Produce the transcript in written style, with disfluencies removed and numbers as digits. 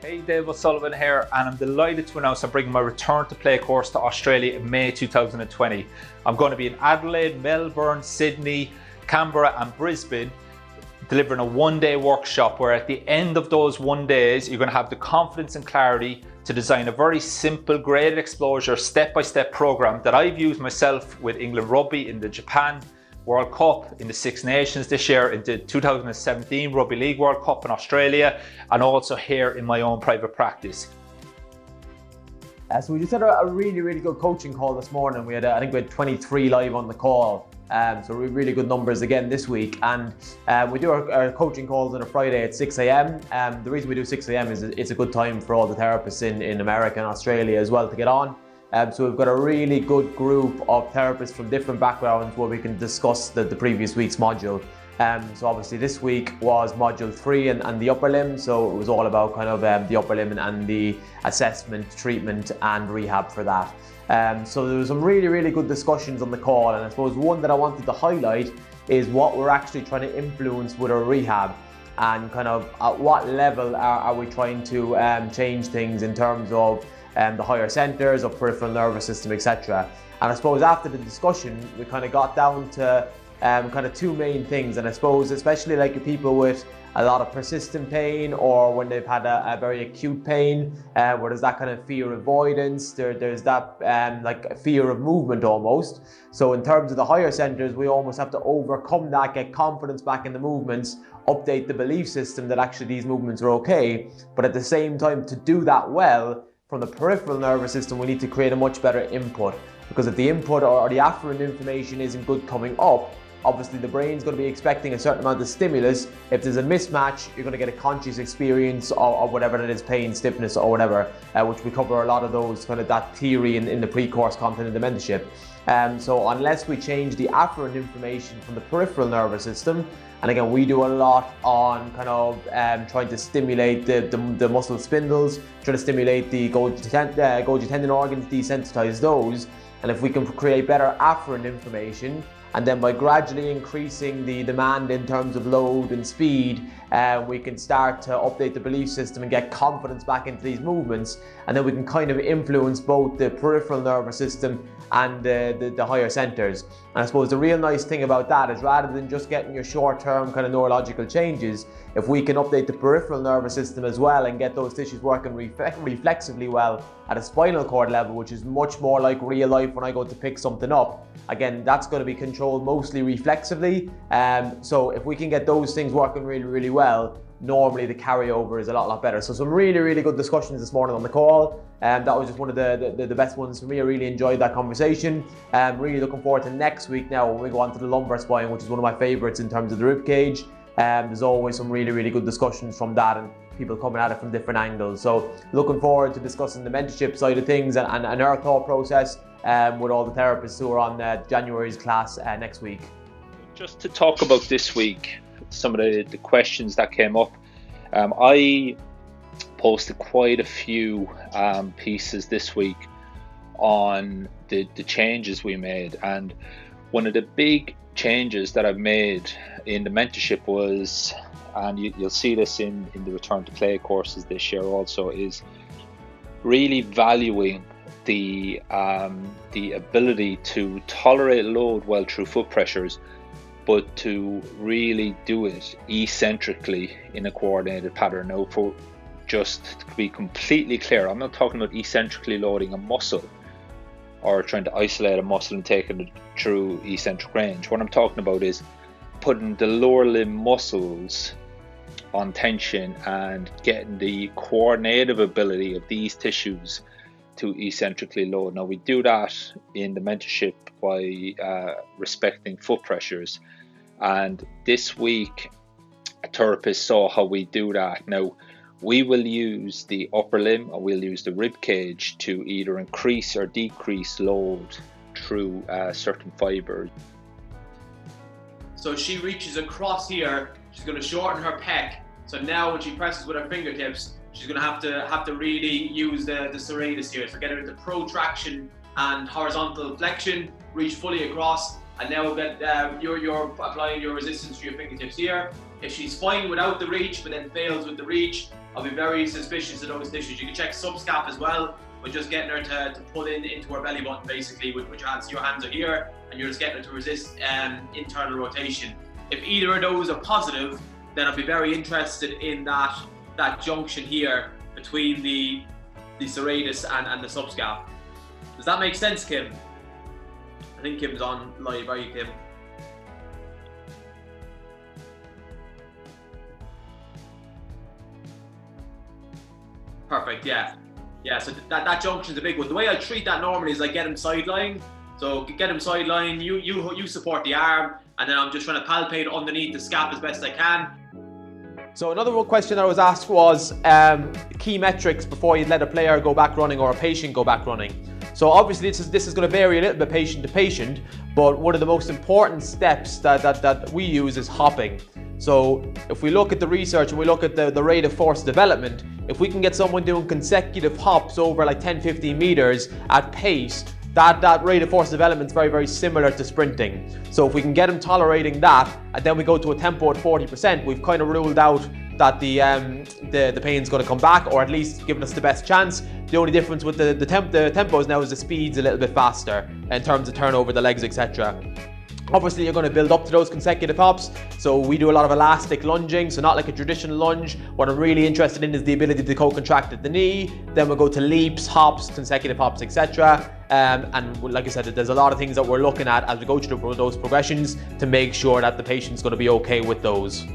Hey, Dave O'Sullivan here, and I'm delighted to announce I'm bringing my return to play course to Australia in May 2020. I'm going to be in Adelaide, Melbourne, Sydney, Canberra and Brisbane, delivering a one-day workshop where at the end of those 1 days, you're going to have the confidence and clarity to design a very simple graded exposure step-by-step program that I've used myself with England Rugby in the Japan World Cup, in the Six Nations this year, in the 2017 Rugby League World Cup in Australia, and also here in my own private practice. So we just had a really good coaching call this morning. We had, I think we had 23 live on the call. So really good numbers again this week. And we do our coaching calls on a Friday at 6 a.m. The reason we do 6 a.m. is it's a good time for all the therapists in America and Australia as well to get on. So we've got a really good group of therapists from different backgrounds where we can discuss the previous week's module. So obviously this week was module 3 and the upper limb. So it was all about kind of the upper limb and the assessment, treatment and rehab for that. So there was some really good discussions on the call, and I suppose one that I wanted to highlight is what we're actually trying to influence with our rehab, and kind of at what level are we trying to change things in terms of the higher centres of peripheral nervous system, etc. And I suppose after the discussion, we kind of got down to kind of two main things. And I suppose especially like people with a lot of persistent pain, or when they've had a very acute pain, where there's that kind of fear avoidance, there's that like a fear of movement almost. So in terms of the higher centres, we almost have to overcome that, get confidence back in the movements, update the belief system that actually these movements are okay. But at the same time, to do that well, from the peripheral nervous system, we need to create a much better input, because if the input or the afferent information isn't good coming up, obviously the brain's going to be expecting a certain amount of stimulus. If there's a mismatch, you're going to get a conscious experience of whatever it is, pain, stiffness or whatever, which we cover a lot of those, kind of that theory in the pre-course content in the mentorship. So unless we change the afferent information from the peripheral nervous system, and again, we do a lot on kind of trying to stimulate the muscle spindles, trying to stimulate the Golgi tendon organs, desensitize those. And if we can create better afferent information, and then by gradually increasing the demand in terms of load and speed, we can start to update the belief system and get confidence back into these movements. And then we can kind of influence both the peripheral nervous system and the higher centers. And I suppose the real nice thing about that is, rather than just getting your short-term kind of neurological changes, if we can update the peripheral nervous system as well and get those tissues working reflexively well at a spinal cord level, which is much more like real life when I go to pick something up, again, that's going to be controlled mostly reflexively. So if we can get those things working really well, normally the carryover is a lot better. So some really good discussions this morning on the call. That was just one of the best ones for me. I really enjoyed that conversation. Really looking forward to next week now when we go on to the lumbar spine, which is one of my favorites in terms of the rib cage. There's always some really good discussions from that, and people coming at it from different angles. So looking forward to discussing the mentorship side of things and our thought process with all the therapists who are on January's class next week. Just to talk about this week, some of the questions that came up. I posted quite a few pieces this week on the changes we made, and one of the big changes that I've made in the mentorship was, and you'll see this in the return to play courses this year also, is really valuing the ability to tolerate load well through foot pressures, but to really do it eccentrically in a coordinated pattern. Now, for just to be completely clear, I'm not talking about eccentrically loading a muscle or trying to isolate a muscle and taking it through eccentric range. What I'm talking about is putting the lower limb muscles on tension and getting the coordinative ability of these tissues to eccentrically load. Now, we do that in the mentorship by respecting foot pressures, and this week a therapist saw how we do that. Now, we will use the upper limb or we'll use the rib cage to either increase or decrease load through certain fibers. So she reaches across here, she's going to shorten her pec. So now when she presses with her fingertips, she's going to have to really use the serratus here. So get her into protraction and horizontal flexion, reach fully across, and now get you're applying your resistance to your fingertips here. If she's fine without the reach but then fails with the reach, I'll be very suspicious of those tissues. You can check subscap as well, but just getting her to pull into her belly button basically with your hands. Your hands are here, and you're just getting her to resist internal rotation. If either of those are positive, then I'll be very interested in that junction here between the serratus and the subscap. Does that make sense, Kim? I think Kim's on live. Are you, Kim? Perfect, yeah. Yeah, so that junction's a big one. The way I treat that normally is I get him sideline. So get him sideline, you support the arm, and then I'm just trying to palpate underneath the scap as best I can. So another question I was asked was key metrics before you let a player go back running or a patient go back running. So obviously this is going to vary a little bit patient to patient, but one of the most important steps that we use is hopping. So if we look at the research and we look at the rate of force development, if we can get someone doing consecutive hops over like 10-15 meters at pace, that rate of force development is very, very similar to sprinting. So if we can get them tolerating that, and then we go to a tempo at 40%, we've kind of ruled out that the pain's going to come back, or at least given us the best chance. The only difference with the tempos now is the speed's a little bit faster in terms of turnover the legs, etc. Obviously, you're going to build up to those consecutive hops. So we do a lot of elastic lunging, so not like a traditional lunge. What I'm really interested in is the ability to co-contract at the knee. Then we'll go to leaps, hops, consecutive hops, etc. And like I said, there's a lot of things that we're looking at as we go through those progressions to make sure that the patient's going to be okay with those.